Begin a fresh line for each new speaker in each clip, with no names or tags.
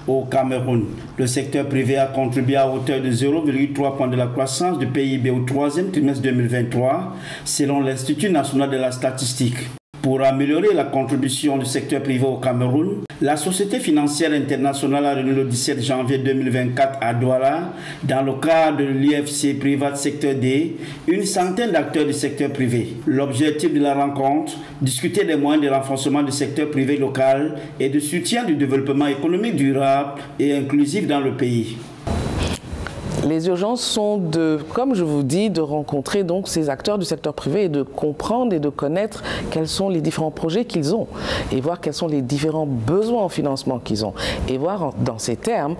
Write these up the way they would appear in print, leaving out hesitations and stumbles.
au Cameroun. Le secteur privé a contribué à hauteur de 0,3 points de la croissance du PIB au troisième trimestre 2023, selon l'Institut national de la statistique. Pour améliorer la contribution du secteur privé au Cameroun, la Société financière internationale a réuni le 17 janvier 2024 à Douala, dans le cadre de l'IFC Private Sector Day, une centaine d'acteurs du secteur privé. L'objectif de la rencontre, discuter des moyens de renforcement du secteur privé local et de soutien du développement économique durable et inclusif dans le pays.
Les urgences sont comme je vous dis, de rencontrer donc ces acteurs du secteur privé et de comprendre et de connaître quels sont les différents projets qu'ils ont et voir quels sont les différents besoins en financement qu'ils ont et voir dans ces termes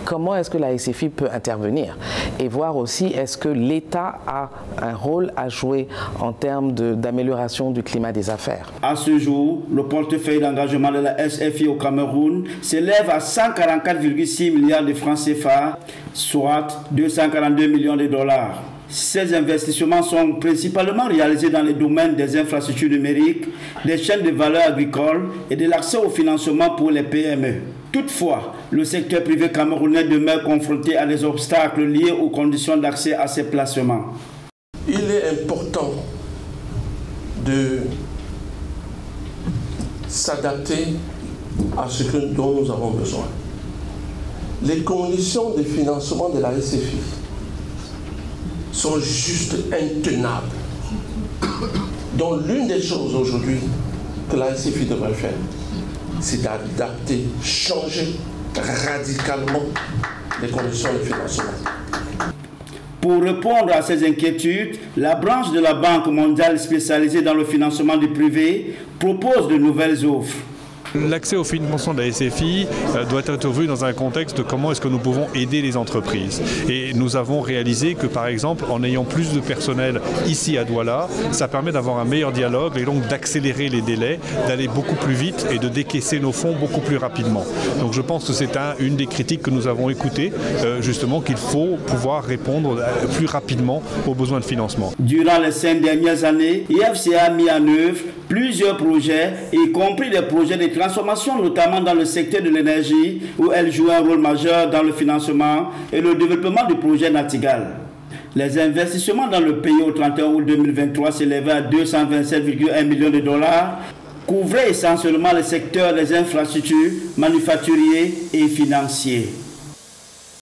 comment est-ce que la SFI peut intervenir et voir aussi est-ce que l'État a un rôle à jouer en termes d'amélioration du climat des affaires.
À ce jour, le portefeuille d'engagement de la SFI au Cameroun s'élève à 144,6 milliards de francs CFA, soit 242 millions de dollars. Ces investissements sont principalement réalisés dans les domaines des infrastructures numériques, des chaînes de valeur agricoles et de l'accès au financement pour les PME. Toutefois, le secteur privé camerounais demeure confronté à des obstacles liés aux conditions d'accès à ces placements.
Il est important de s'adapter à ce dont nous avons besoin. Les conditions de financement de la SFI sont juste intenables. Donc l'une des choses aujourd'hui que la SFI devrait faire, c'est d'adapter, changer radicalement les conditions de financement.
Pour répondre à ces inquiétudes, la branche de la Banque mondiale spécialisée dans le financement du privé propose de nouvelles offres.
L'accès au financement de la SFI doit être vu dans un contexte de comment est-ce que nous pouvons aider les entreprises. Et nous avons réalisé que, par exemple, en ayant plus de personnel ici à Douala, ça permet d'avoir un meilleur dialogue et donc d'accélérer les délais, d'aller beaucoup plus vite et de décaisser nos fonds beaucoup plus rapidement. Donc je pense que c'est une des critiques que nous avons écoutées, justement qu'il faut pouvoir répondre plus rapidement aux besoins de financement.
Durant les 5 dernières années, IFC a mis en œuvre plusieurs projets, y compris des projets de transformation, notamment dans le secteur de l'énergie, où elle joue un rôle majeur dans le financement et le développement du projet Natigal. Les investissements dans le pays au 31 août 2023 s'élevaient à 227,1 millions de dollars, couvraient essentiellement le secteur des infrastructures, manufacturiers et financiers.